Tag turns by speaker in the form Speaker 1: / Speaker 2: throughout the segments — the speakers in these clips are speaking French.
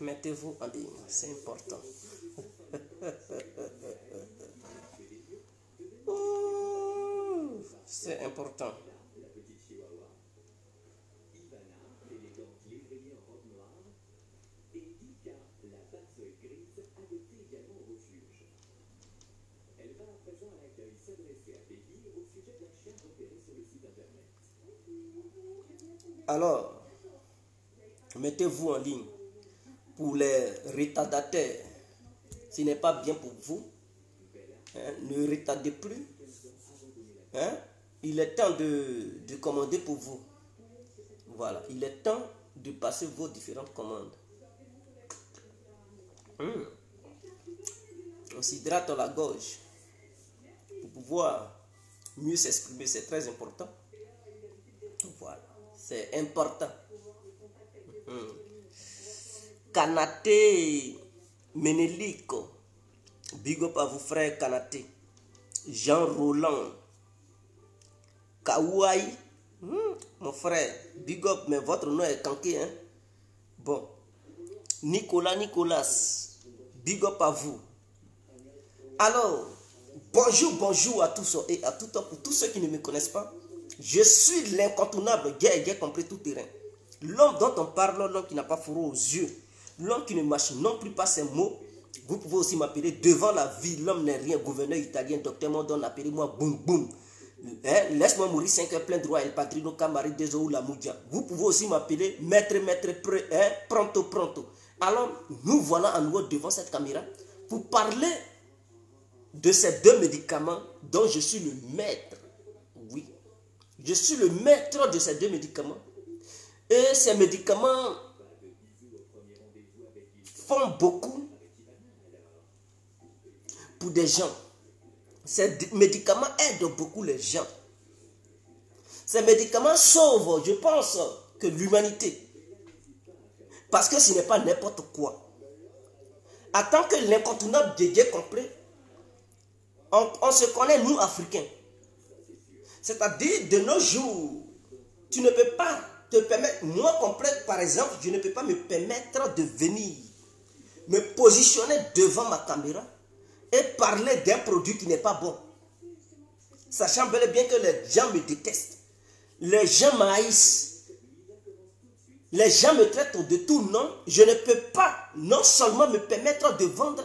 Speaker 1: Mettez-vous en ligne, c'est important. C'est important. Alors, mettez-vous en ligne. Pour les retardataires, ce n'est pas bien pour vous. Hein, ne retardez plus. Hein, il est temps de commander pour vous. Voilà, il est temps de passer vos différentes commandes. On s'hydrate la gorge pour pouvoir mieux s'exprimer. C'est très important. Voilà, c'est important. Kanaté Meneliko, big up à vous frère Kanaté, Jean Roland, Kawai, mon frère, big up, mais votre nom est canqué, hein? Bon, Nicolas, big up à vous. Alors, bonjour à tous et à tout temps, pour tous ceux qui ne me connaissent pas, je suis l'incontournable, gay compris tout terrain. L'homme dont on parle, l'homme qui n'a pas fourreau aux yeux, l'homme qui ne marche non plus pas ses mots. Vous pouvez aussi m'appeler devant la vie, l'homme n'est rien, gouverneur italien, docteur Mondon, appelez-moi boum boum. Hein? Laisse-moi mourir 5 heures plein droit, El Padrino, Camari, Dezo ou la Moudia. Vous pouvez aussi m'appeler maître, hein? Pronto. Alors, nous voilà à nouveau devant cette caméra pour parler de ces deux médicaments dont je suis le maître. Oui, je suis le maître de ces deux médicaments. Et ces médicaments font beaucoup pour des gens. Ces médicaments aident beaucoup les gens. Ces médicaments sauvent, je pense, que l'humanité. Parce que ce n'est pas n'importe quoi. En tant que l'incontournable dédié complet, on se connaît, nous, Africains. C'est-à-dire, de nos jours, tu ne peux pas te permettre, moi, complet, par exemple, je ne peux pas me permettre de venir me positionner devant ma caméra et parler d'un produit qui n'est pas bon. Sachant bel et bien que les gens me détestent. Les gens m'haïssent. Les gens me traitent de tout nom. Je ne peux pas non seulement me permettre de vendre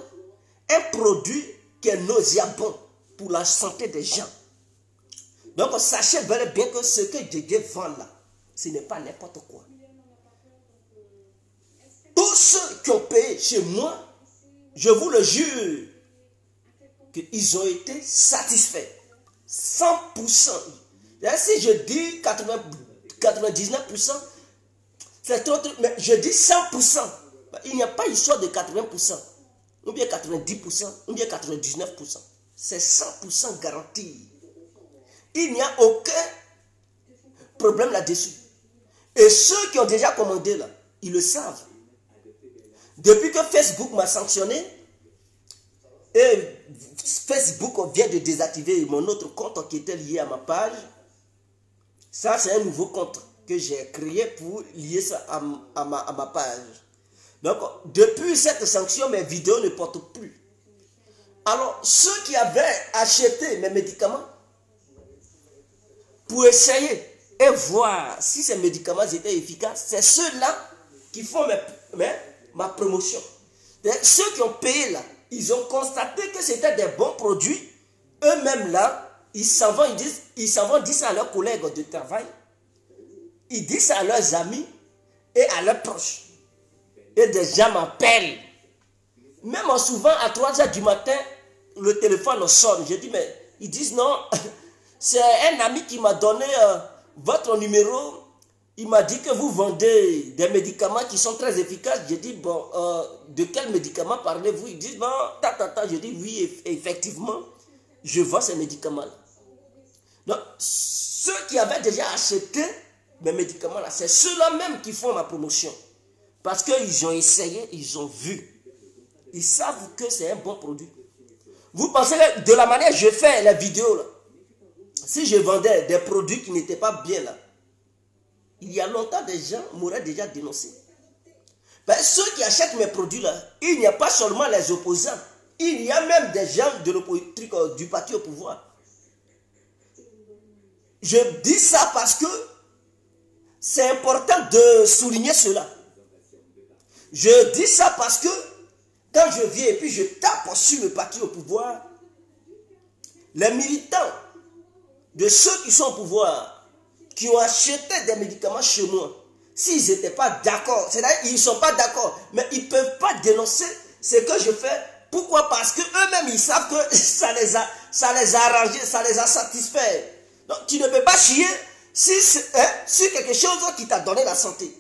Speaker 1: un produit qui est nauséabond pour la santé des gens. Donc sachez bel et bien que ce que Dieu vend là, ce n'est pas n'importe quoi. Tous ceux qui ont payé chez moi, je vous le jure, qu'ils ont été satisfaits. 100%. Et si je dis 99%, c'est trop, mais je dis 100%. Il n'y a pas histoire de 80%, ou bien 90%, ou bien 99%. C'est 100% garanti. Il n'y a aucun problème là-dessus. Et ceux qui ont déjà commandé là, ils le savent. Depuis que Facebook m'a sanctionné, et Facebook vient de désactiver mon autre compte qui était lié à ma page, ça c'est un nouveau compte que j'ai créé pour lier ça à ma page. Donc depuis cette sanction, mes vidéos ne portent plus. Alors ceux qui avaient acheté mes médicaments pour essayer et voir si ces médicaments étaient efficaces, c'est ceux-là qui font ma promotion. Ceux qui ont payé là, ils ont constaté que c'était des bons produits. Eux-mêmes là, ils s'en vont dire ça à leurs collègues de travail. Ils disent ça à leurs amis et à leurs proches. Et des gens m'appellent. Même souvent à 3 h du matin, le téléphone sonne. Je dis, mais ils disent non, c'est un ami qui m'a donné votre numéro. Il m'a dit que vous vendez des médicaments qui sont très efficaces. J'ai dit, bon, de quels médicaments parlez-vous? Ils disent, non, Je dis, oui, effectivement, je vends ces médicaments-là. Donc, ceux qui avaient déjà acheté mes médicaments-là, c'est ceux-là même qui font ma promotion. Parce qu'ils ont essayé, ils ont vu. Ils savent que c'est un bon produit. Vous pensez que de la manière que je fais la vidéo, là, si je vendais des produits qui n'étaient pas bien là, il y a longtemps des gens m'auraient déjà dénoncé. Ben, ceux qui achètent mes produits là, il n'y a pas seulement les opposants, il y a même des gens du parti au pouvoir. Je dis ça parce que c'est important de souligner cela. Je dis ça parce que quand je viens et puis je tape sur le parti au pouvoir, les militants de ceux qui sont au pouvoir, qui ont acheté des médicaments chez moi, s'ils n'étaient pas d'accord, c'est-à-dire ils ne sont pas d'accord, mais ils ne peuvent pas dénoncer ce que je fais. Pourquoi? Parce qu'eux-mêmes, ils savent que ça les a arrangés, ça les a satisfaits. Donc, tu ne peux pas chier sur quelque chose qui t'a donné la santé.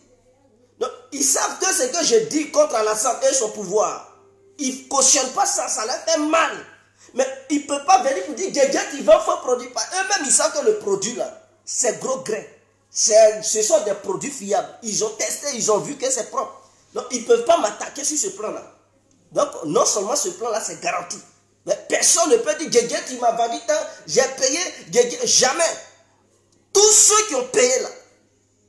Speaker 1: Donc, ils savent que ce que je dis contre la santé et son pouvoir, ils ne cautionnent pas ça, ça leur fait mal. Mais ils ne peuvent pas venir pour dire, ils vont faire produit. Eux-mêmes, ils savent que le produit là, c'est gros grain. Ce sont des produits fiables. Ils ont testé, ils ont vu que c'est propre. Donc, ils ne peuvent pas m'attaquer sur ce plan-là. Donc, non seulement ce plan-là, c'est garanti. Mais personne ne peut dire, tu m'as vendu tant, j'ai payé, jamais. Tous ceux qui ont payé là,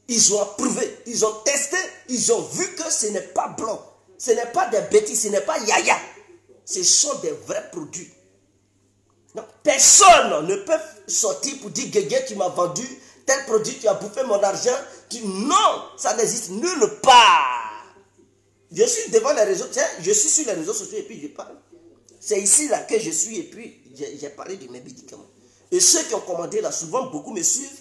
Speaker 1: ils ont approuvé, ils ont testé, ils ont vu que ce n'est pas blanc. Ce n'est pas des bêtises, ce n'est pas yaya. Ce sont des vrais produits. Donc, personne ne peut sortir pour dire, tu m'as vendu tel produit, tu as bouffé mon argent. Non, ça n'existe nulle part. Je suis devant les réseaux, je suis sur les réseaux sociaux et puis je parle. C'est ici là que je suis et puis j'ai parlé de mes médicaments. Et ceux qui ont commandé là, souvent beaucoup me suivent.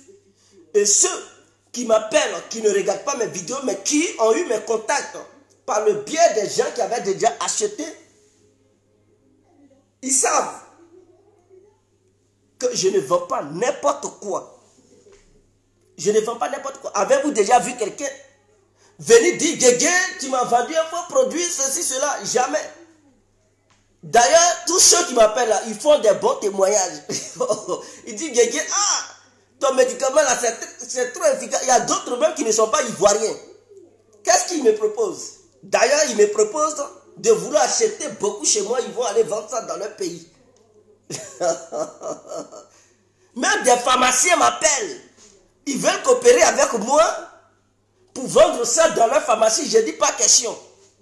Speaker 1: Et ceux qui m'appellent, qui ne regardent pas mes vidéos, mais qui ont eu mes contacts par le biais des gens qui avaient déjà acheté, ils savent que je ne vends pas n'importe quoi. Je ne vends pas n'importe quoi. Avez-vous déjà vu quelqu'un venir dire, tu m'as vendu un faux produit, ceci, cela? Jamais. D'ailleurs, tous ceux qui m'appellent là, ils font des bons témoignages. Ils disent, ton médicament là, c'est trop efficace. Il y a d'autres même qui ne sont pas ivoiriens. Qu'est-ce qu'ils me proposent? D'ailleurs, ils me proposent de vouloir acheter beaucoup chez moi. Ils vont aller vendre ça dans leur pays. Même des pharmaciens m'appellent. Ils veulent coopérer avec moi pour vendre ça dans leur pharmacie. Je dis pas question.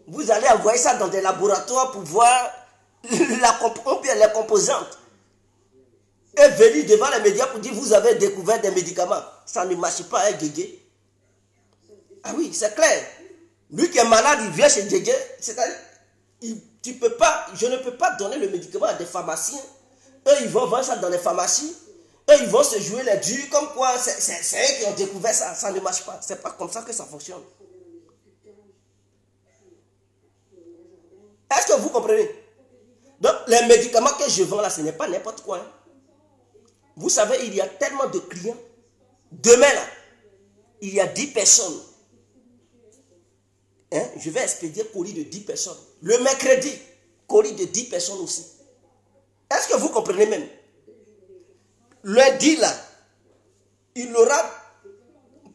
Speaker 1: Vous allez envoyer ça dans des laboratoires pour voir les composantes. Et venir devant les médias pour dire vous avez découvert des médicaments. Ça ne marche pas, hein, Guégué. Ah oui, c'est clair. Lui qui est malade, il vient chez Guégué. C'est-à-dire, je ne peux pas donner le médicament à des pharmaciens. Eux, ils vont vendre ça dans les pharmacies. Eux, ils vont se jouer les durs. Comme quoi, c'est eux qui ont découvert ça. Ça ne marche pas. C'est pas comme ça que ça fonctionne. Est-ce que vous comprenez? Donc, les médicaments que je vends là, ce n'est pas n'importe quoi. Hein. Vous savez, il y a tellement de clients. Demain, là, il y a 10 personnes. Hein? Je vais expédier colis de 10 personnes. Le mercredi, colis de 10 personnes aussi. Est-ce que vous comprenez même? Lundi, là, il y aura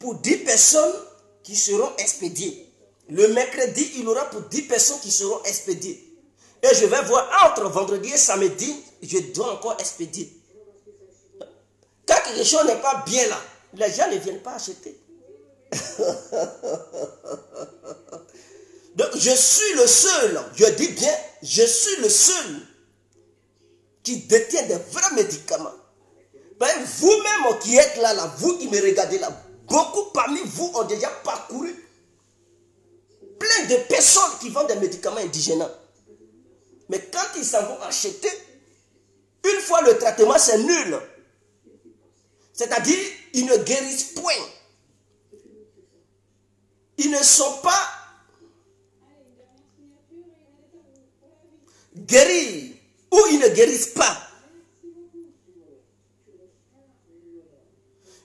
Speaker 1: pour 10 personnes qui seront expédiées. Le mercredi, il y aura pour 10 personnes qui seront expédiées. Et je vais voir entre vendredi et samedi, je dois encore expédier. Quand quelque chose n'est pas bien là, les gens ne viennent pas acheter. Donc je suis le seul, je dis bien, je suis le seul qui détient des vrais médicaments. Ben, vous-même qui êtes là, vous qui me regardez là, beaucoup parmi vous ont déjà parcouru plein de personnes qui vendent des médicaments indigènes. Mais quand ils s'en vont acheter, une fois le traitement, c'est nul. C'est-à-dire, ils ne guérissent point. Ils ne sont pas guéris ou ils ne guérissent pas.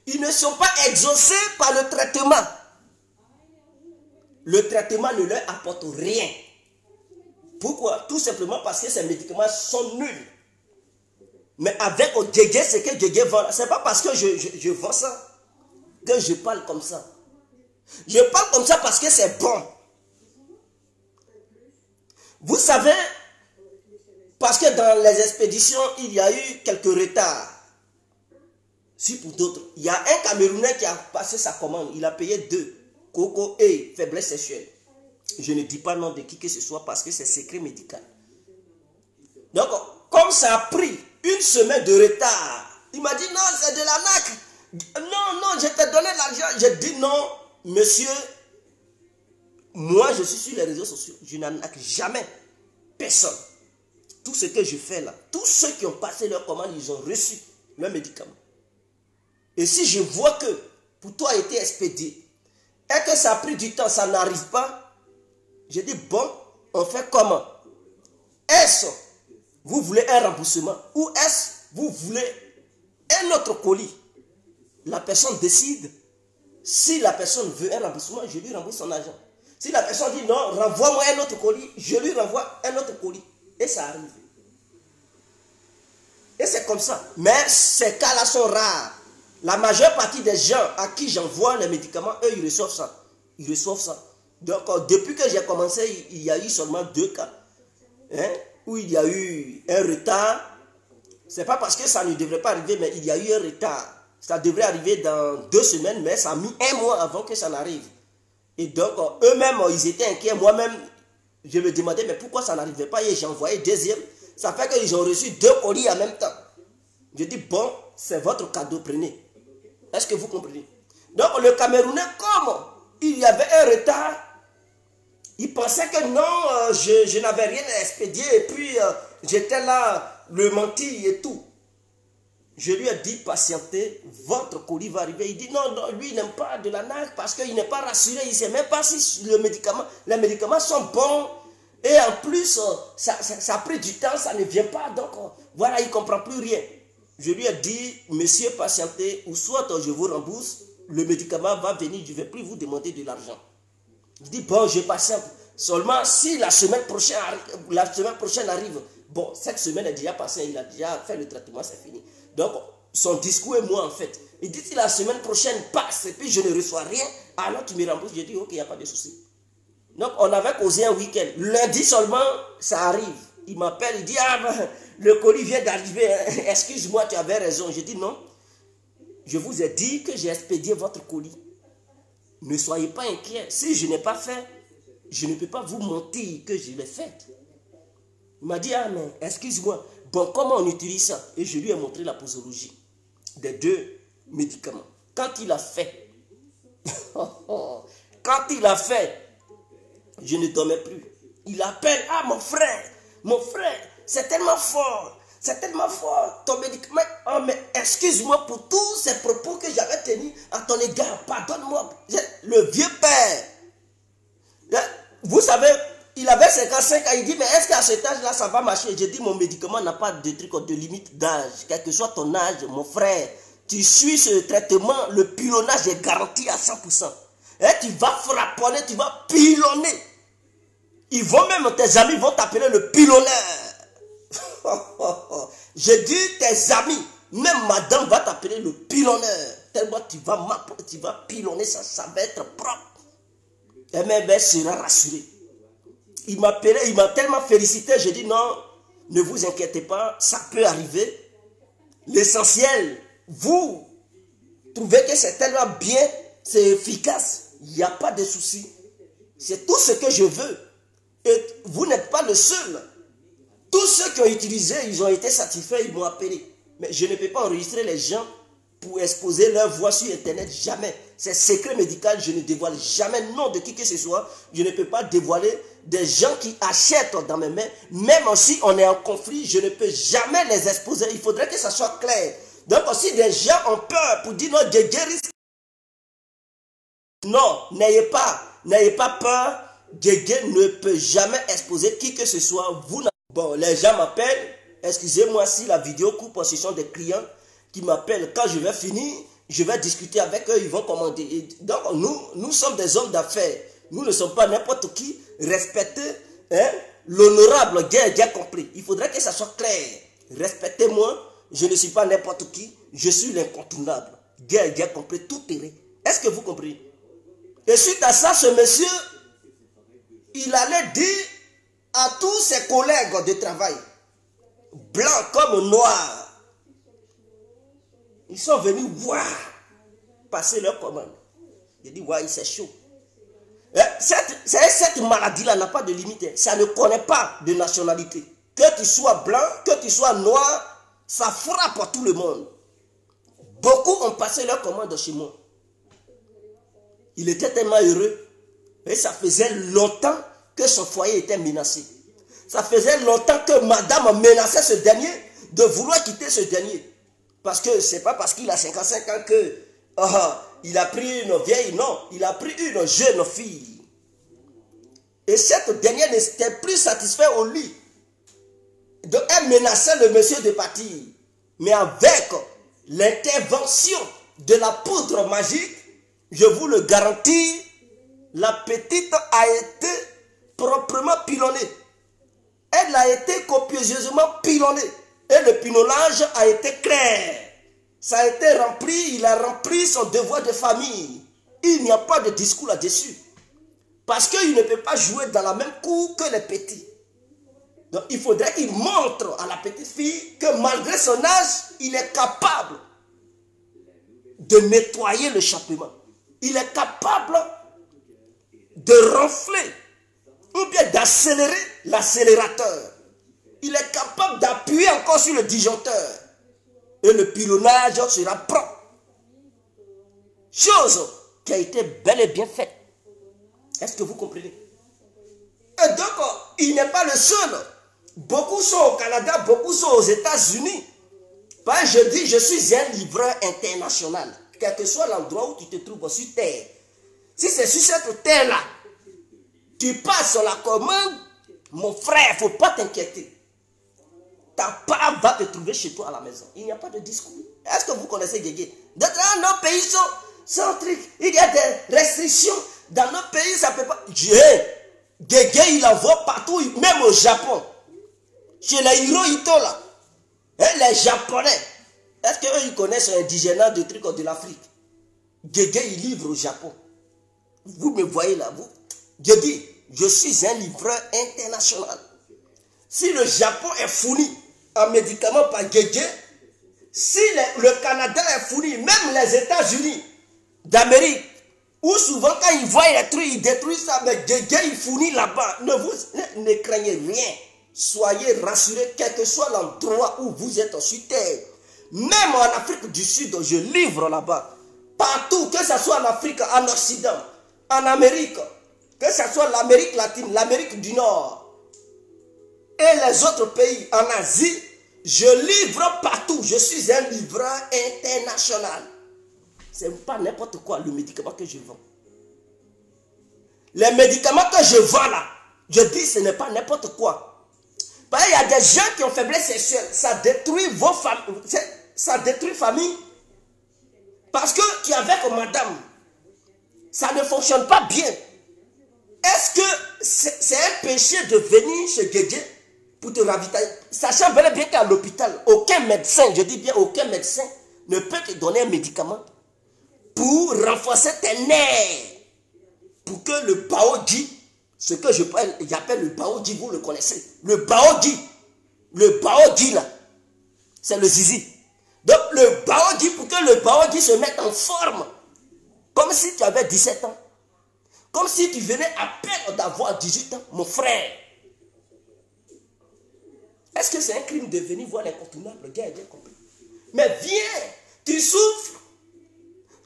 Speaker 1: Ils ne sont pas exaucés par le traitement. Le traitement ne leur apporte rien. Pourquoi? Tout simplement parce que ces médicaments sont nuls. Mais avec Djégué, ce que Djégué vend, ce n'est pas parce que je vends ça que je parle comme ça. Je parle comme ça parce que c'est bon. Vous savez, parce que dans les expéditions, il y a eu quelques retards. Si pour d'autres, il y a un Camerounais qui a passé sa commande, il a payé 2, coco et faiblesse sexuelle. Je ne dis pas nom de qui que ce soit parce que c'est secret médical. Donc, comme ça a pris une semaine de retard, il m'a dit non, c'est de l'arnaque. Non, non, je t'ai donné l'argent. J'ai dit non, monsieur, moi je suis sur les réseaux sociaux. Je n'arnaque jamais personne. Tout ce que je fais là, tous ceux qui ont passé leur commande, ils ont reçu leurs médicaments. Et si je vois que pour toi a été expédié et que ça a pris du temps, ça n'arrive pas, je dis bon, on fait comment? Est-ce vous voulez un remboursement ou est-ce vous voulez un autre colis? La personne décide. Si la personne veut un remboursement, je lui rembourse son argent. Si la personne dit non, renvoie-moi un autre colis, je lui renvoie un autre colis. Et ça arrive. Et c'est comme ça. Mais ces cas-là sont rares. La majeure partie des gens à qui j'envoie les médicaments, eux, ils reçoivent ça. Ils reçoivent ça. Donc, depuis que j'ai commencé, il y a eu seulement 2 cas. Hein, où il y a eu un retard. C'est pas parce que ça ne devrait pas arriver, mais il y a eu un retard. Ça devrait arriver dans 2 semaines, mais ça a mis 1 mois avant que ça n'arrive. Et donc, eux-mêmes, ils étaient inquiets. Moi-même, je me demandais, mais pourquoi ça n'arrivait pas? Et j'ai envoyé 2e. Ça fait qu'ils ont reçu 2 colis en même temps. Je dis, bon, c'est votre cadeau, prenez. Est-ce que vous comprenez? Donc, le Camerounais, comme il y avait un retard, il pensait que non, je n'avais rien à expédier. Et puis, j'étais là, le menti et tout. Je lui ai dit, patientez, votre colis va arriver. Il dit, non, non, lui, il n'aime pas de l'arnaque parce qu'il n'est pas rassuré. Il ne sait même pas si les médicaments sont bons. Et en plus, ça a pris du temps, ça ne vient pas. Donc, voilà, il ne comprend plus rien. Je lui ai dit, monsieur, patientez, ou soit je vous rembourse, le médicament va venir, je ne vais plus vous demander de l'argent. Il dit, bon, je patiente. Seulement, si la semaine prochaine arrive, bon, cette semaine est déjà passée, il a déjà fait le traitement, c'est fini. Donc, son discours est moi, en fait. Il dit, si la semaine prochaine passe et puis je ne reçois rien, alors tu me rembourses. Je dis, ok, il n'y a pas de souci. Donc, on avait causé un week-end. Lundi seulement, ça arrive. Il m'appelle, il dit, ah, ben, le colis vient d'arriver. Excuse-moi, tu avais raison. Je dis, non. Je vous ai dit que j'ai expédié votre colis. Ne soyez pas inquiets. Si je n'ai pas fait, je ne peux pas vous mentir que je l'ai fait. Il m'a dit, ah, mais excuse-moi. Bon, comment on utilise ça? Et je lui ai montré la posologie des 2 médicaments. Quand il a fait, je ne dormais plus. Il appelle, ah, mon frère, c'est tellement fort, ton médicament. Oh, mais excuse-moi pour tous ces propos que j'avais tenus à ton égard, pardonne-moi. Le vieux père, vous savez, il avait 55 ans, il dit, mais est-ce qu'à cet âge-là, ça va marcher? J'ai dit, mon médicament n'a pas de truc de limite d'âge, quel que soit ton âge, mon frère, tu suis ce traitement, le pilonnage est garanti à 100%. Et tu vas frapponner, tu vas pilonner. Ils vont même, tes amis vont t'appeler le pilonneur. J'ai dit, tes amis, même madame va t'appeler le pilonneur. Tellement tu vas pilonner, ça va être propre. Et même elle sera rassurée. Il m'a tellement félicité, j'ai dit non, ne vous inquiétez pas, ça peut arriver. L'essentiel, vous trouvez que c'est tellement bien, c'est efficace, il n'y a pas de souci. C'est tout ce que je veux. Et vous n'êtes pas le seul. Tous ceux qui ont utilisé, ils ont été satisfaits, ils m'ont appelé. Mais je ne peux pas enregistrer les gens pour exposer leur voix sur Internet, jamais. C'est secret médical, je ne dévoile jamais le nom de qui que ce soit. Je ne peux pas dévoiler des gens qui achètent dans mes mains. Même si on est en conflit, je ne peux jamais les exposer. Il faudrait que ça soit clair. Donc si des gens ont peur pour dire non, je guéris. Non, n'ayez pas peur. Guégué ne peut jamais exposer qui que ce soit. Bon, les gens m'appellent. Excusez-moi si la vidéo coupe, ce sont des clients qui m'appellent. Quand je vais finir, je vais discuter avec eux, ils vont commander. Et donc, nous sommes des hommes d'affaires. Nous ne sommes pas n'importe qui. Respectez l'honorable, bien compris. Il faudrait que ça soit clair. Respectez-moi, je ne suis pas n'importe qui. Je suis l'incontournable. Bien compris, tout est. Est-ce que vous comprenez? Et suite à ça, ce monsieur, il allait dire à tous ses collègues de travail, blancs comme noirs, ils sont venus voir passer leur commande. Il dit, ouais, c'est chaud. cette maladie-là n'a pas de limite. Ça ne connaît pas de nationalité. Que tu sois blanc, que tu sois noir, ça frappe à tout le monde. Beaucoup ont passé leur commande chez moi. Il était tellement heureux. Et ça faisait longtemps que son foyer était menacé. Ça faisait longtemps que madame menaçait ce dernier de vouloir quitter ce dernier. Parce que ce n'est pas parce qu'il a 55 ans que il a pris une vieille, non. Il a pris une jeune fille. Et cette dernière n'était plus satisfaite au lit. Donc elle menaçait le monsieur de partir. Mais avec l'intervention de la poudre magique, je vous le garantis, la petite a été proprement pilonnée. Elle a été copieusement pilonnée. Et le pilonnage a été clair. Ça a été rempli, il a rempli son devoir de famille. Il n'y a pas de discours là-dessus. Parce qu'il ne peut pas jouer dans la même cour que les petits. Donc il faudrait qu'il montre à la petite fille que malgré son âge, il est capable de nettoyer le l'échappement. Il est capable de renfler ou bien d'accélérer l'accélérateur. Il est capable d'appuyer encore sur le disjoncteur. Et le pilonnage sera propre. Chose qui a été bel et bien faite. Est-ce que vous comprenez? Et donc, il n'est pas le seul. Beaucoup sont au Canada, beaucoup sont aux États-Unis. Je dis, je suis un livreur international. Quel que soit l'endroit où tu te trouves sur terre. Si c'est sur cette terre-là, tu passes sur la commande, mon frère, il ne faut pas t'inquiéter. Ta part va te trouver chez toi à la maison. Il n'y a pas de discours. Est-ce que vous connaissez Guégué? Dans nos pays sont trucs. Il y a des restrictions. Dans nos pays, ça ne peut pas. Guégué, il envoie partout, même au Japon. Chez les Hirohito là. Et les Japonais. Est-ce qu'eux, ils connaissent l'indigénat de trucs de l'Afrique? Guégué, il livre au Japon. Vous me voyez là, vous. Je dis, je suis un livreur international. Si le Japon est fourni en médicaments par Guégué, si le Canada est fourni, même les États-Unis d'Amérique, où souvent quand ils voient les trucs, ils détruisent ça, mais Guégué, il fournit là-bas. Ne craignez rien. Soyez rassurés, quel que soit l'endroit où vous êtes sur terre. Même en Afrique du Sud, je livre là-bas. Partout, que ce soit en Afrique, en Occident, en Amérique, que ce soit l'Amérique latine, l'Amérique du Nord, et les autres pays en Asie, je livre partout. Je suis un livreur international. Ce n'est pas n'importe quoi le médicament que je vends. Les médicaments que je vends là, je dis ce n'est pas n'importe quoi. Parce qu'il y a des gens qui ont faiblesse sexuelle. Ça détruit vos familles. Ça détruit famille. Parce que tu es avec madame. Ça ne fonctionne pas bien. Est-ce que c'est un péché de venir chez Guégué pour te ravitailler? Sachant bel et bien qu'à l'hôpital, aucun médecin, je dis bien aucun médecin, ne peut te donner un médicament pour renforcer tes nerfs. Pour que le baoji, ce que j'appelle le baoji, vous le connaissez. Le baoji là, c'est le zizi. Donc le baoji, pour que le baoji se mette en forme, comme si tu avais 17 ans. Comme si tu venais à peine d'avoir 18 ans, mon frère. Est-ce que c'est un crime de venir voir l'incontournable? Bien compris. Mais viens, tu souffres.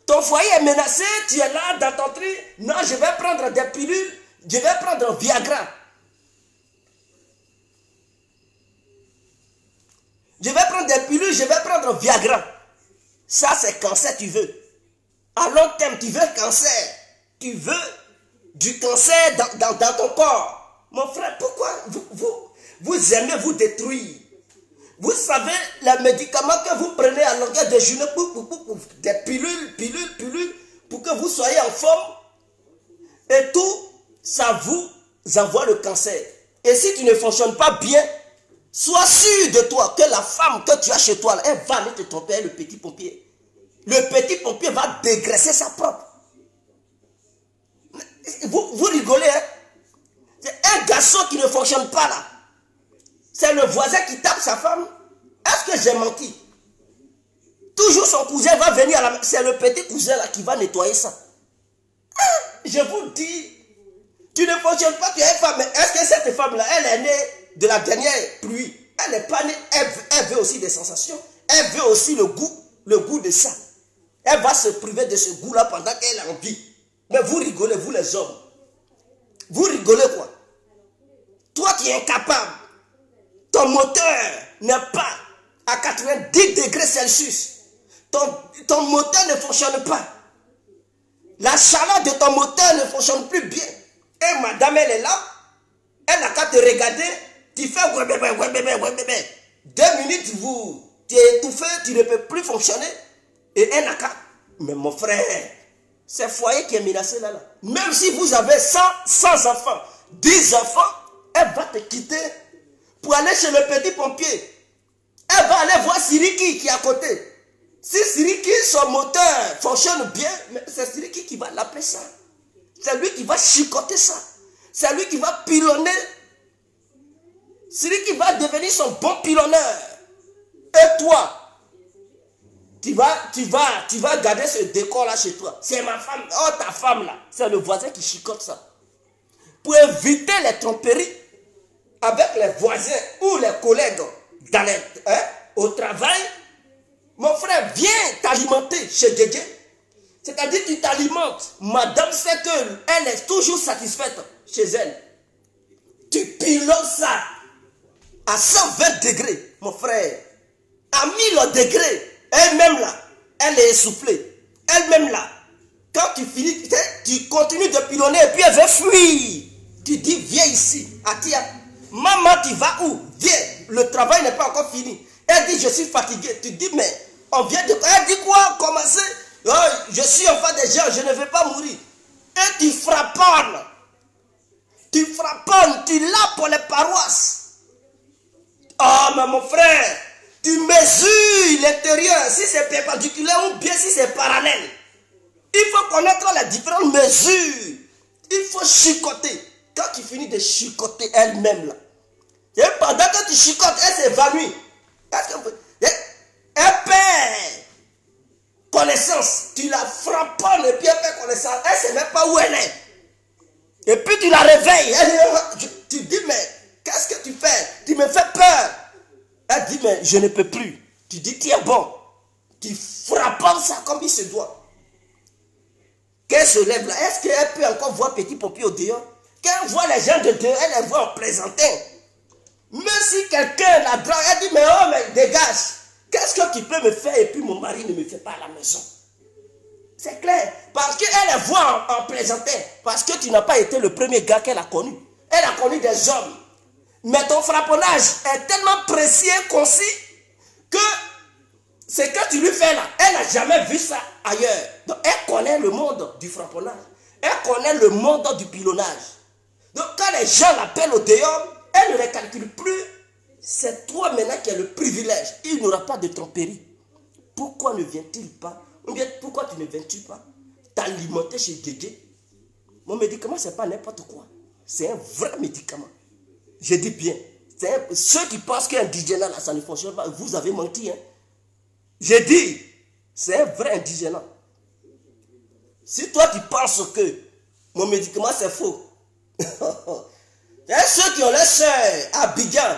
Speaker 1: Ton foyer est menacé, tu es là dans ton truc. Non, je vais prendre des pilules, je vais prendre un Viagra. Je vais prendre des pilules, je vais prendre un Viagra. Ça, c'est cancer, tu veux. À long terme, tu veux cancer. Tu veux du cancer dans ton corps. Mon frère, pourquoi vous aimez vous détruire? Vous savez, les médicaments que vous prenez à longueur de journée, des pilules, pour que vous soyez en forme, et tout, ça vous envoie le cancer. Et si tu ne fonctionnes pas bien, sois sûr de toi que la femme que tu as chez toi, elle va aller te tromper, le petit pompier. Le petit pompier va dégraisser sa propre. Vous rigolez, hein? C'est un garçon qui ne fonctionne pas là. C'est le voisin qui tape sa femme. Est-ce que j'ai menti? Toujours son cousin va venir à la maison. C'est le petit cousin là qui va nettoyer ça. Je vous dis, Tu ne fonctionnes pas, tu es une femme. Mais est-ce que cette femme-là, elle est née de la dernière pluie? Elle n'est pas née, elle veut aussi des sensations. Elle veut aussi le goût de ça. Elle va se priver de ce goût-là pendant qu'elle a envie. Mais vous rigolez, vous les hommes. Vous rigolez quoi? Toi qui es incapable. Ton moteur n'est pas à 90 degrés Celsius. Ton moteur ne fonctionne pas. La chaleur de ton moteur ne fonctionne plus bien. Et madame, elle est là. Elle n'a qu'à te regarder. Tu fais ouais bébé. 2 minutes, tu es étouffé, tu ne peux plus fonctionner. Et elle n'a qu'à. Mais mon frère, c'est le foyer qui est menacé là. Même si vous avez 100 enfants, 10 enfants, elle va te quitter pour aller chez le petit pompier. Elle va aller voir Siriki qui est à côté. Si Siriki, son moteur fonctionne bien, c'est Siriki qui va l'appeler ça. C'est lui qui va chicoter ça. C'est lui qui va pilonner. Siriki va devenir son bon pilonneur. Et toi, tu vas garder ce décor là chez toi. C'est ma femme, oh ta femme là. C'est le voisin qui chicote ça. Pour éviter les tromperies avec les voisins ou les collègues au travail, mon frère, viens t'alimenter chez Guégué. C'est-à-dire tu t'alimentes. Madame sait qu'elle est toujours satisfaite chez elle. Tu pilotes ça à 120 degrés, mon frère. À 1000 degrés. Elle-même là, elle est essoufflée. Elle-même là, quand tu finis, tu continues de pilonner et puis elle veut fuir. Tu dis, viens ici. Atia, maman, tu vas où? Viens, le travail n'est pas encore fini. Elle dit, je suis fatiguée. Tu dis, mais on vient de... Elle dit quoi? Commencer? Oh, je suis enfant des gens, je ne vais pas mourir. Et tu frapponnes. Tu frapponnes, tu l'as pour les paroisses. Oh, mais mon frère, tu mesures l'intérieur, si c'est perpendiculaire ou bien si c'est parallèle. Il faut connaître les différentes mesures. Il faut chicoter. Quand tu finis de chicoter elle-même là, et pendant que tu chicotes, elle s'évanouit. Elle perd connaissance. Tu la frapponnes et puis elle perd connaissance. Elle ne sait même pas où elle est. Et puis tu la réveilles. Tu dis, mais qu'est-ce que tu fais? Tu me fais peur. Elle dit, mais je ne peux plus. Tu dis, tiens bon. Tu frapponnes ça comme il se doit. Qu'elle se lève là. Est-ce qu'elle peut encore voir petit pompier au dehors? Quand elle voit les gens de dehors, elle les voit en plaisantin. Même si quelqu'un la drague, elle dit, mais oh, mais dégage. Qu'est-ce que tu peux me faire et puis mon mari ne me fait pas à la maison? C'est clair. Parce qu'elle les voit en plaisantin. Parce que tu n'as pas été le premier gars qu'elle a connu. Elle a connu des hommes. Mais ton frapponnage est tellement précis et concis que ce que tu lui fais là, elle n'a jamais vu ça ailleurs. Donc elle connaît le monde du frapponnage. Elle connaît le monde du pilonnage. Donc quand les gens l'appellent au dehors, elle ne les calcule plus. C'est toi maintenant qui as le privilège. Il n'aura pas de tromperie. Pourquoi ne vient-il pas? Ou bien pourquoi tu ne viens-tu pas t'alimenter chez Guégué? Mon médicament, ce n'est pas n'importe quoi. C'est un vrai médicament. Je dis bien. Ceux qui pensent qu'indigénat là, ça ne fonctionne pas, vous avez menti. Hein? Je dis, c'est un vrai indigénat. Si toi tu penses que mon médicament c'est faux, il y a ceux qui ont les soeurs à Abidjan,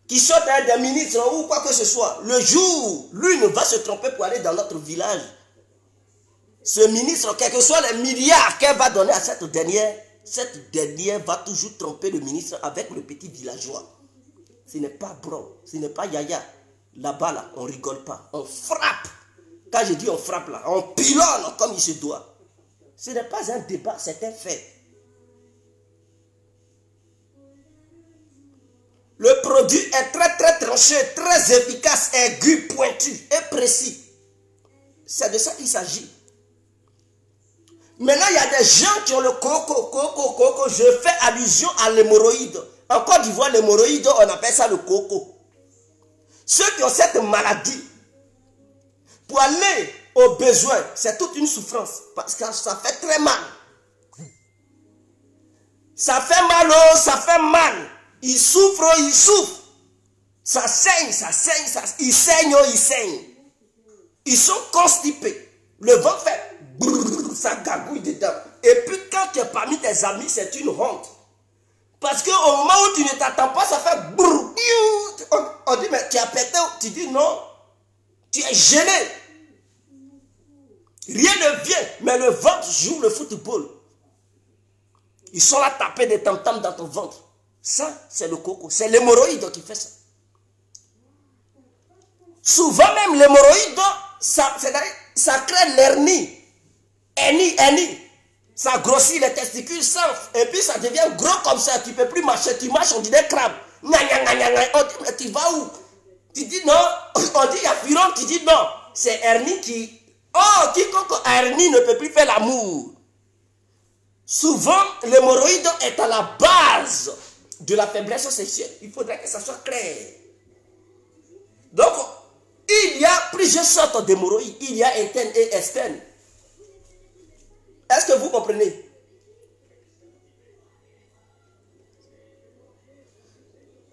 Speaker 1: qui sont des ministres ou quoi que ce soit, le jour, lui ne va se tromper pour aller dans notre village. Ce ministre, quels que soient les milliards qu'elle va donner à cette dernière va toujours tromper le ministre avec le petit villageois. Ce n'est pas bro, ce n'est pas yaya. Là-bas, là, on ne rigole pas. On frappe. Quand je dis on frappe, là, on pilonne comme il se doit. Ce n'est pas un débat, c'est un fait. Le produit est très tranché, très efficace, aigu, pointu et précis. C'est de ça qu'il s'agit. Maintenant, il y a des gens qui ont le coco. Je fais allusion à l'hémorroïde. En Côte d'Ivoire, l'hémorroïde, on appelle ça le coco. Ceux qui ont cette maladie, pour aller aux besoins, c'est toute une souffrance. Parce que ça fait très mal. Ça fait mal, oh, ça fait mal. Ils souffrent, ils souffrent. Ça saigne, ils saignent, oh, ils saignent. Ils sont constipés. Le ventre fait brrr, ça gargouille dedans. Et puis quand tu es parmi tes amis, c'est une honte. Parce qu'au moment où tu ne t'attends pas, ça fait brrr. On dit, mais tu as pété. Tu dis non. Tu es gêné. Rien ne vient. Mais le ventre joue le football. Ils sont là taper des tam-tams dans ton ventre. Ça, c'est le coco. C'est l'hémorroïde qui fait ça. Souvent même, l'hémorroïde, ça crée l'hernie. Hernie. Ça grossit les testicules, et puis ça devient gros comme ça. Tu ne peux plus marcher. Tu marches, on dit des crabes. On dit, mais tu vas où? Tu dis non. On dit, il y a Firon, tu dis non. C'est hernie qui... Oh, quiconque a hernie ne peut plus faire l'amour. Souvent, l'hémorroïde est à la base de la faiblesse sexuelle. Il faudrait que ça soit clair. Donc, il y a plusieurs sortes d'hémorroïdes. Il y a interne et externe. Est-ce que vous comprenez?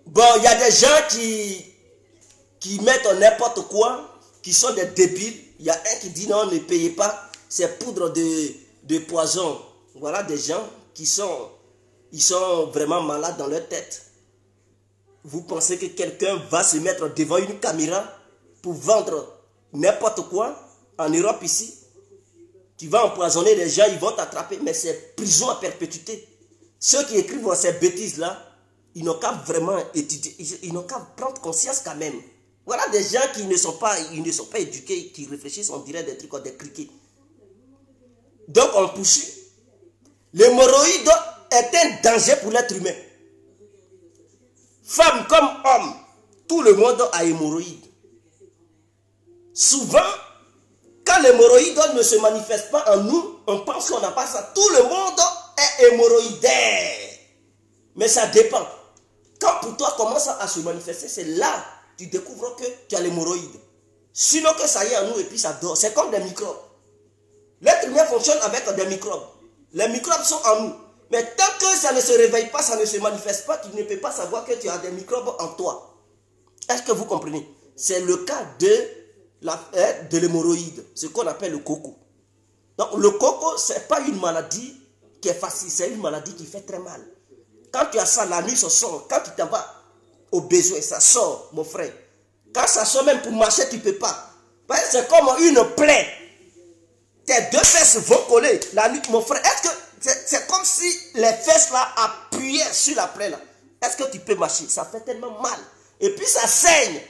Speaker 1: Bon, il y a des gens qui mettent n'importe quoi, qui sont des débiles. Il y a un qui dit non, ne payez pas, c'est poudre de poison. Voilà des gens qui sont vraiment malades dans leur tête. Vous pensez que quelqu'un va se mettre devant une caméra pour vendre n'importe quoi en Europe ici? Tu vas empoisonner les gens, ils vont t'attraper, mais c'est prison à perpétuité. Ceux qui écrivent ces bêtises-là, ils n'ont qu'à vraiment étudier, ils n'ont qu'à prendre conscience quand même. Voilà des gens qui ne sont pas éduqués, qui réfléchissent, on dirait des trucs comme des criquets. Donc on poursuit. L'hémorroïde est un danger pour l'être humain. Femme comme homme, tout le monde a hémorroïde. Souvent, quand l'hémorroïde ne se manifeste pas en nous, on pense qu'on n'a pas ça. Tout le monde est hémorroïdaire. Mais ça dépend. Quand pour toi commence à se manifester, c'est là que tu découvres que tu as l'hémorroïde. Sinon que ça y est en nous et puis ça dort. C'est comme des microbes. L'être humain fonctionne avec des microbes. Les microbes sont en nous. Mais tant que ça ne se réveille pas, ça ne se manifeste pas, tu ne peux pas savoir que tu as des microbes en toi. Est-ce que vous comprenez? C'est le cas de l'hémorroïde, ce qu'on appelle le coco. Donc le coco, ce n'est pas une maladie qui est facile, c'est une maladie qui fait très mal. Quand tu as ça, la nuit, ça sort. Quand tu t'en vas au besoin, ça sort, mon frère. Quand ça sort, même pour marcher, tu ne peux pas. C'est comme une plaie. Tes deux fesses vont coller. La nuit, mon frère, est-ce que c'est comme si les fesses là appuyaient sur la plaie là. Est-ce que tu peux marcher? Ça fait tellement mal. Et puis ça saigne.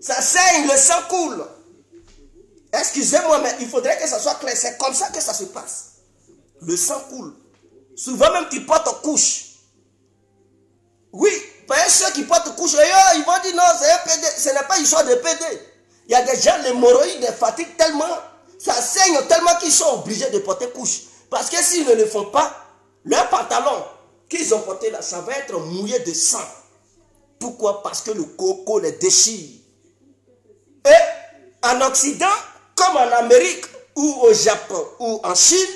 Speaker 1: Ça saigne, le sang coule. Excusez-moi, mais il faudrait que ça soit clair. C'est comme ça que ça se passe. Le sang coule. Souvent même tu portes couche. Oui, ceux qui portent couche, ils vont dire non, c'est un PD. Ce n'est pas une histoire de PD. Il y a des gens, l'hémorroïde les fatigue tellement, ça saigne tellement qu'ils sont obligés de porter couche. Parce que s'ils ne le font pas, leur pantalon qu'ils ont porté là, ça va être mouillé de sang. Pourquoi? Parce que le coco les déchire. Et en Occident, comme en Amérique, ou au Japon, ou en Chine,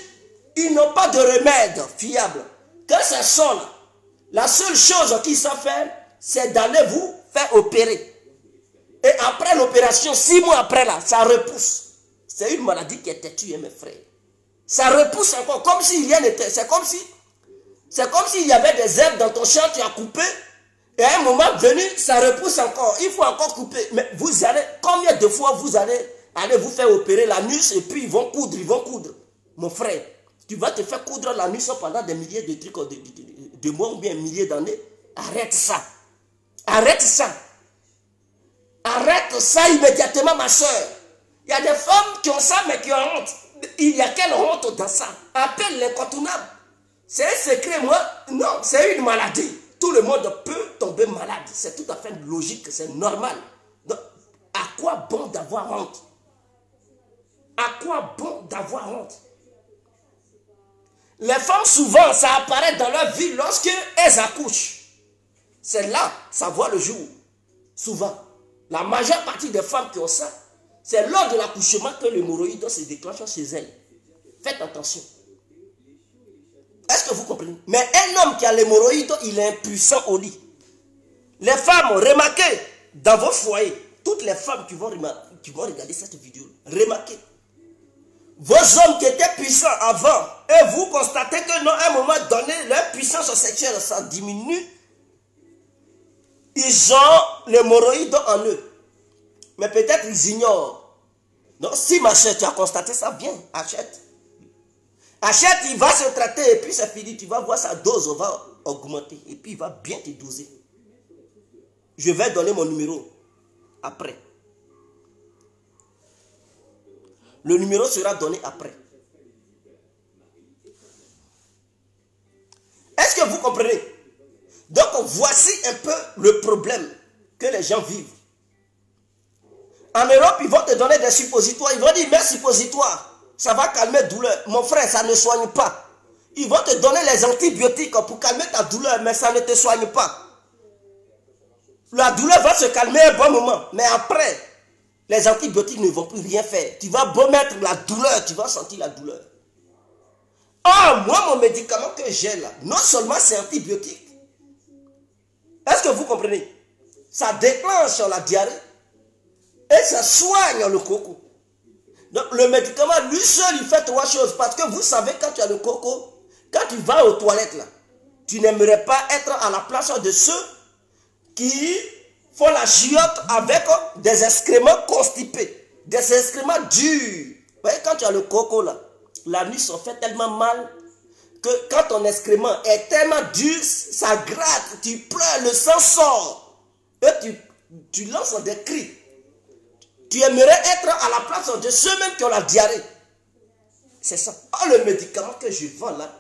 Speaker 1: ils n'ont pas de remède fiable. Quand ça sonne, la seule chose qu'ils savent faire, c'est d'aller vous faire opérer. Et après l'opération, 6 mois après là, ça repousse. C'est une maladie qui est têtue, mes frères. Ça repousse encore, comme si rien n'était. C'est comme s'il y avait des herbes dans ton champ, tu as coupé, et à un moment venu, ça repousse encore. Il faut encore couper. Mais vous allez, combien de fois vous allez vous faire opérer l'anus, et puis ils vont coudre. Mon frère, tu vas te faire coudre l'anus pendant des milliers de trucs, de mois ou bien milliers d'années. Arrête ça. Arrête ça. Arrête ça immédiatement, ma soeur. Il y a des femmes qui ont ça, mais qui ont honte. Il y a quelle honte dans ça? Appelle l'incontournable. C'est un secret, moi. Non, c'est une maladie. Tout le monde peut tomber malade. C'est tout à fait logique, c'est normal. Donc, à quoi bon d'avoir honte? À quoi bon d'avoir honte? Les femmes, souvent, ça apparaît dans leur vie lorsqu'elles accouchent. C'est là, ça voit le jour. Souvent. La majeure partie des femmes qui ont ça, c'est lors de l'accouchement que l'hémorroïde se déclenche chez elles. Faites attention. Est-ce que vous comprenez? Mais un homme qui a l'hémorroïde, il est impuissant au lit. Les femmes, remarquez, dans vos foyers, toutes les femmes qui vont regarder cette vidéo, remarquez. Vos hommes qui étaient puissants avant, et vous constatez que non, à un moment donné, leur puissance sexuelle, ça diminue. Ils ont l'hémorroïde en eux. Mais peut-être ils ignorent. Donc si ma chère, tu as constaté ça, bien, achète. Achète, il va se traiter et puis c'est fini. Tu vas voir sa dose va augmenter. Et puis il va bien te doser. Je vais donner mon numéro après. Le numéro sera donné après. Est-ce que vous comprenez? Donc voici un peu le problème que les gens vivent. En Europe, ils vont te donner des suppositoires. Ils vont dire, mais suppositoire, ça va calmer douleur. Mon frère, ça ne soigne pas. Ils vont te donner les antibiotiques pour calmer ta douleur, mais ça ne te soigne pas. La douleur va se calmer un bon moment, mais après, les antibiotiques ne vont plus rien faire. Tu vas beau mettre la douleur, tu vas sentir la douleur. Oh, moi, mon médicament que j'ai là, non seulement c'est antibiotique. Est-ce que vous comprenez? Ça déclenche la diarrhée et ça soigne le coco. Donc, le médicament, lui seul, il fait trois choses. Parce que vous savez, quand tu as le coco, quand tu vas aux toilettes là, tu n'aimerais pas être à la place de ceux qui font la chiotte avec des excréments constipés, des excréments durs. Vous voyez, quand tu as le coco là, la nuit ça fait tellement mal que quand ton excrément est tellement dur, ça gratte, tu pleures, le sang sort. Et tu lances des cris. Tu aimerais être à la place de ceux-mêmes qui ont la diarrhée. C'est ça. Oh, le médicament que je vends là,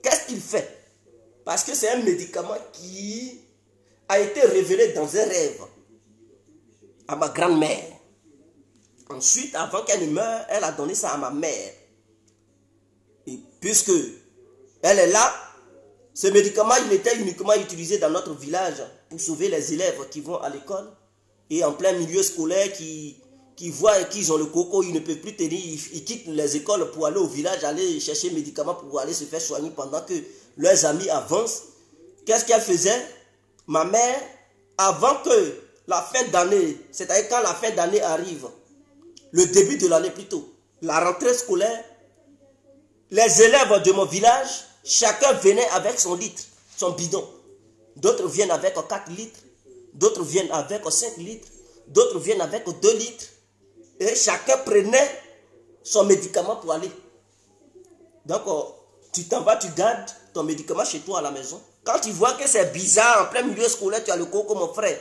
Speaker 1: qu'est-ce qu'il fait? Parce que c'est un médicament qui a été révélé dans un rêve à ma grand-mère. Ensuite, avant qu'elle ne meure, elle a donné ça à ma mère. Et puisque elle est là, ce médicament, il était uniquement utilisé dans notre village pour sauver les élèves qui vont à l'école. Et en plein milieu scolaire, qui voient qu'ils ont le coco, ils ne peuvent plus tenir, ils quittent les écoles pour aller au village, aller chercher médicaments pour aller se faire soigner pendant que leurs amis avancent. Qu'est-ce qu'elle faisait? Ma mère, avant que la fin d'année, c'est-à-dire quand la fin d'année arrive, le début de l'année plutôt, la rentrée scolaire, les élèves de mon village, chacun venait avec son litre, son bidon. D'autres viennent avec 4 litres, d'autres viennent avec 5 litres, d'autres viennent avec 2 litres. Et chacun prenait son médicament pour aller. Donc, tu t'en vas, tu gardes ton médicament chez toi à la maison. Quand tu vois que c'est bizarre, en plein milieu scolaire, tu as le coco, mon frère.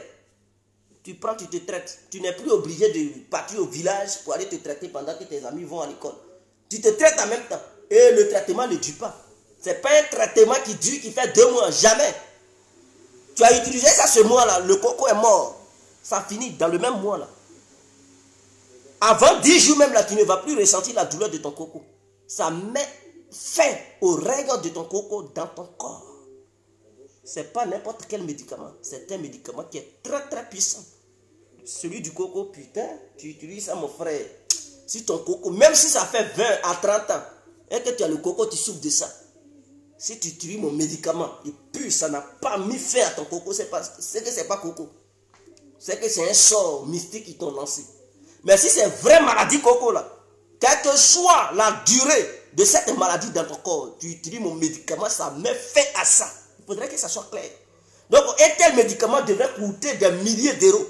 Speaker 1: Tu prends, tu te traites. Tu n'es plus obligé de partir au village pour aller te traiter pendant que tes amis vont à l'école. Tu te traites en même temps. Et le traitement ne dure pas. Ce n'est pas un traitement qui dure, qui fait 2 mois. Jamais. Tu as utilisé ça ce mois-là. Le coco est mort. Ça finit dans le même mois-là. Avant 10 jours même, là, tu ne vas plus ressentir la douleur de ton coco. Ça met fin aux règles de ton coco dans ton corps. Ce n'est pas n'importe quel médicament. C'est un médicament qui est très très puissant. Celui du coco, putain, tu utilises ça, mon frère. Si ton coco, même si ça fait 20 à 30 ans, et que tu as le coco, tu souffres de ça. Si tu utilises mon médicament, et puis ça n'a pas mis fin à ton coco, c'est que c'est pas coco. C'est que c'est un sort mystique qui t'ont lancé. Mais si c'est vraie maladie coco là, quelle que soit la durée de cette maladie dans ton corps, tu utilises mon médicament, ça met fin à ça. Il faudrait que ça soit clair. Donc un tel médicament devrait coûter des milliers d'euros.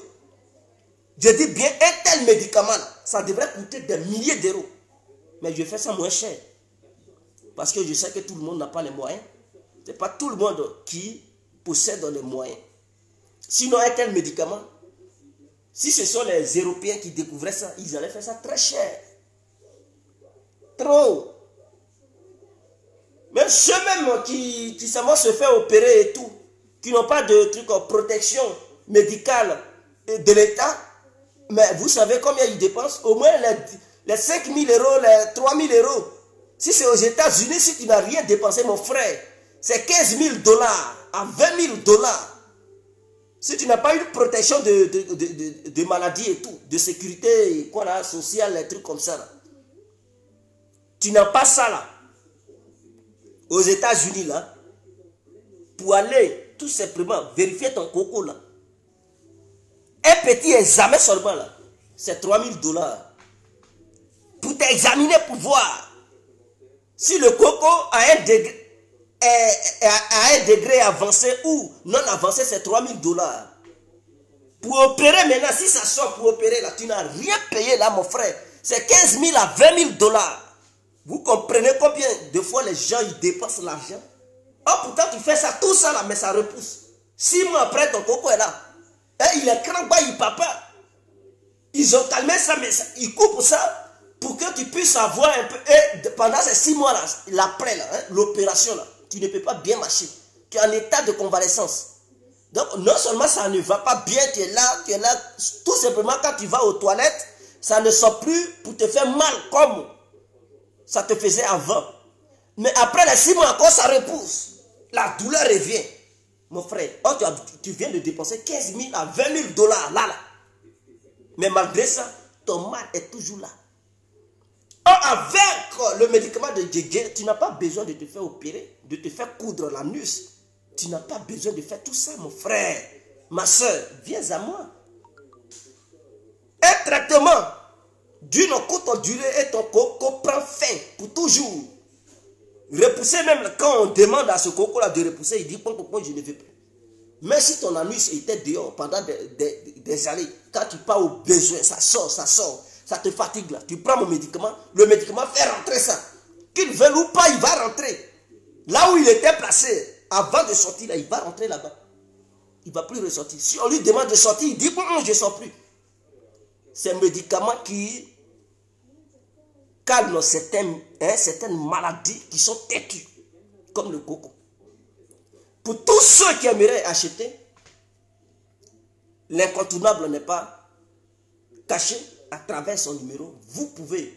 Speaker 1: Je dis bien, un tel médicament là, ça devrait coûter des milliers d'euros. Mais je fais ça moins cher. Parce que je sais que tout le monde n'a pas les moyens. Ce n'est pas tout le monde qui possède les moyens. Sinon, un tel médicament, si ce sont les Européens qui découvraient ça, ils allaient faire ça très cher. Trop. Même ceux-mêmes qui savent se faire opérer et tout, qui n'ont pas de truc en protection médicale de l'État, mais vous savez combien ils dépensent? Au moins les 5 000 euros, les 3 000 euros. Si c'est aux États-Unis, si tu n'as rien dépensé, mon frère, c'est 15 000 $ à 20 000 $. Si tu n'as pas une protection de maladie et tout, de sécurité quoi, sociale, des trucs comme ça, là. Tu n'as pas ça là. Aux États-Unis, là, pour aller tout simplement vérifier ton coco là, un petit examen seulement là, c'est 3 000 $. pour t'examiner pour voir si le coco a un degré avancé ou non avancé, c'est 3000 $. Pour opérer maintenant, si ça sort pour opérer là, tu n'as rien payé là mon frère. C'est 15 000 à 20 000 $. Vous comprenez combien de fois les gens ils dépensent l'argent? Oh pourtant tu fais ça, tout ça là, mais ça repousse. 6 mois après ton coco est là. Et il est craint, il papa. Ils ont calmé ça, mais ça, ils coupent ça pour que tu puisses avoir un peu. Et pendant ces 6 mois là, l'après là, hein, l'opération là, tu ne peux pas bien marcher. Tu es en état de convalescence. Donc non seulement ça ne va pas bien, tu es là, tout simplement quand tu vas aux toilettes, ça ne sort plus pour te faire mal comme ça te faisait avant. Mais après les 6 mois encore, ça repousse. La douleur revient. Mon frère, oh, tu viens de dépenser 15 000 à 20 000 $ là. Mais malgré ça, ton mal est toujours là. Oh, avec le médicament de Djedje, tu n'as pas besoin de te faire opérer, de te faire coudre l'anus. Tu n'as pas besoin de faire tout ça, mon frère. Ma soeur, viens à moi. Un traitement d'une courte durée et ton coco prend fin pour toujours. Repousser même, quand on demande à ce coco-là de repousser, il dit, bon, je ne veux plus. Mais si ton anus était dehors pendant des années, quand tu pars au besoin, ça sort, ça te fatigue là. Tu prends mon médicament, le médicament fait rentrer ça. Qu'il veuille ou pas, il va rentrer. Là où il était placé, avant de sortir, là, il va rentrer là-bas. Il ne va plus ressortir. Si on lui demande de sortir, il dit, je ne sors plus. C'est un médicament qui calme certaines maladies qui sont têtues, comme le coco. Pour tous ceux qui aimeraient acheter, l'incontournable n'est pas caché à travers son numéro. Vous pouvez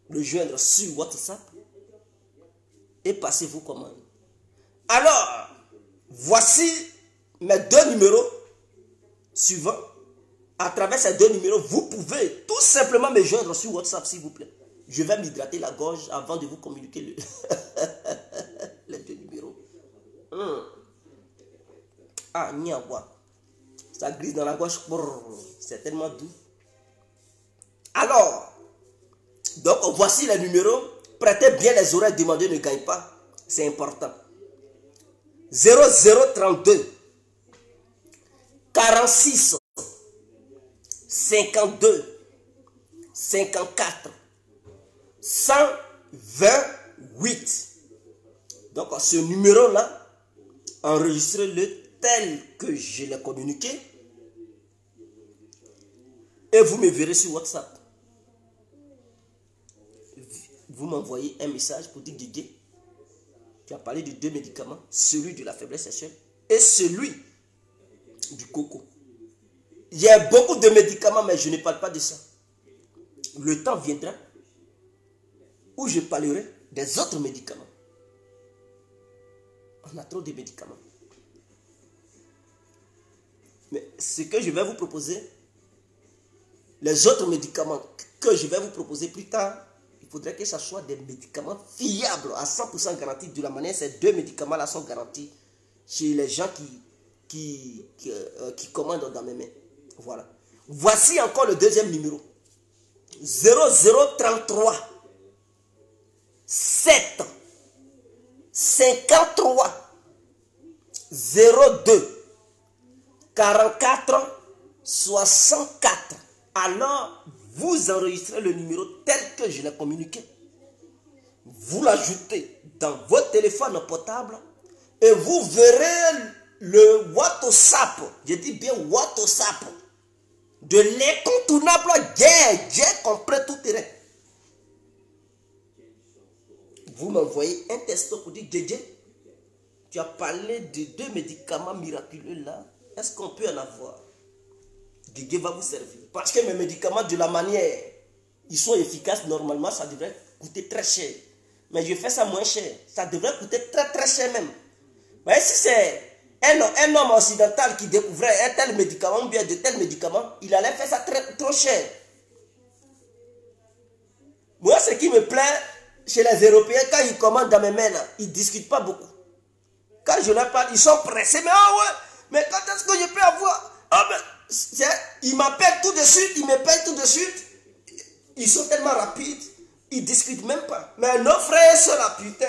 Speaker 1: le joindre sur WhatsApp et passer vos commandes. Alors, voici mes 2 numéros suivants. À travers ces 2 numéros, vous pouvez tout simplement me joindre sur WhatsApp, s'il vous plaît. Je vais m'hydrater la gorge avant de vous communiquer les 2 numéros. Ah, niawa. Ça glisse dans la gorge. C'est tellement doux. Alors, donc voici les numéros. Prêtez bien les oreilles, demandez, ne gagne pas. C'est important. 0032 46 52 54 128. Donc ce numéro-là, enregistrez-le tel que je l'ai communiqué et vous me verrez sur WhatsApp. Vous m'envoyez un message pour dire Didier, tu as parlé de 2 médicaments, celui de la faiblesse sexuelle et celui du coco. Il y a beaucoup de médicaments, mais je ne parle pas de ça. Le temps viendra où je parlerai des autres médicaments. On a trop de médicaments. Mais ce que je vais vous proposer, les autres médicaments que je vais vous proposer plus tard, il faudrait que ce soit des médicaments fiables, à 100% garantis. De la manière, ces 2 médicaments-là sont garantis chez les gens qui commandent dans mes mains. Voilà. Voici encore le 2e numéro. 0033 7 53 02 44 64. Alors, vous enregistrez le numéro tel que je l'ai communiqué. Vous l'ajoutez dans votre téléphone portable et vous verrez le WhatsApp. Je dis bien WhatsApp. De l'incontournable guerre compris tout terrain. Vous m'envoyez un texto pour dire Djedje, tu as parlé de 2 médicaments miraculeux là. Est-ce qu'on peut en avoir? Djedje va vous servir. Parce que mes médicaments, de la manière, ils sont efficaces. Normalement, ça devrait coûter très cher. Mais je fais ça moins cher. Ça devrait coûter très très cher même. Mais si c'est un homme occidental qui découvrait un tel médicament ou bien de tels médicaments, il allait faire ça trop cher. Moi, ce qui me plaît chez les Européens, quand ils commandent dans mes mains, là, ils ne discutent pas beaucoup. Quand je leur parle, ils sont pressés. Mais ah ouais, mais quand est-ce que je peux avoir? Ah ben, ils m'appellent tout de suite, ils me payent tout de suite. Ils sont tellement rapides, ils ne discutent même pas. Mais nos frères et sœurs, là, putain,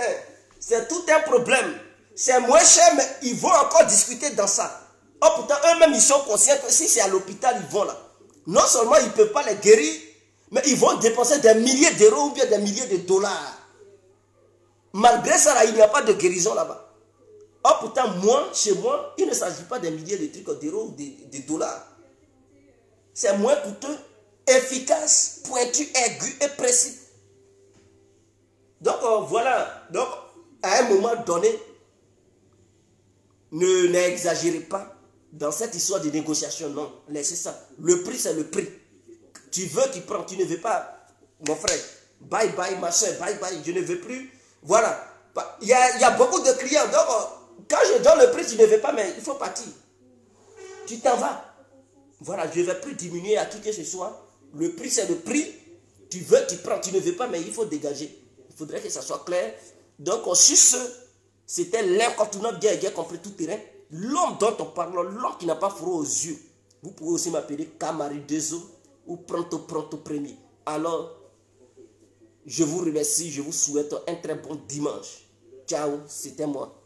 Speaker 1: c'est tout un problème. C'est moins cher, mais ils vont encore discuter dans ça. Oh, pourtant, eux-mêmes, ils sont conscients que si c'est à l'hôpital, ils vont là. Non seulement ils ne peuvent pas les guérir, mais ils vont dépenser des milliers d'euros ou bien des milliers de dollars. Malgré ça, là, il n'y a pas de guérison là-bas. Oh, pourtant, moi, chez moi, il ne s'agit pas des milliers de trucs d'euros ou de dollars. C'est moins coûteux, efficace, pointu, aigu et précis. Donc, voilà. Donc, à un moment donné, n'exagérez pas dans cette histoire de négociation. Non, laissez ça. Le prix, c'est le prix. Tu veux, tu prends. Tu ne veux pas, mon frère. Bye bye, ma soeur. Bye bye. Je ne veux plus. Voilà. Il y a beaucoup de clients. Donc, quand je donne le prix, tu ne veux pas, mais il faut partir. Tu t'en vas. Voilà, je ne vais plus diminuer à qui que ce soit. Le prix, c'est le prix. Tu veux, tu prends. Tu ne veux pas, mais il faut dégager. Il faudrait que ça soit clair. Donc, sur ce, c'était l'incontournable guerre compris tout terrain. L'homme dont on parle, l'homme qui n'a pas froid aux yeux. Vous pouvez aussi m'appeler Kamari Dezo ou Pronto Premier. Alors, je vous remercie, je vous souhaite un très bon dimanche. Ciao, c'était moi.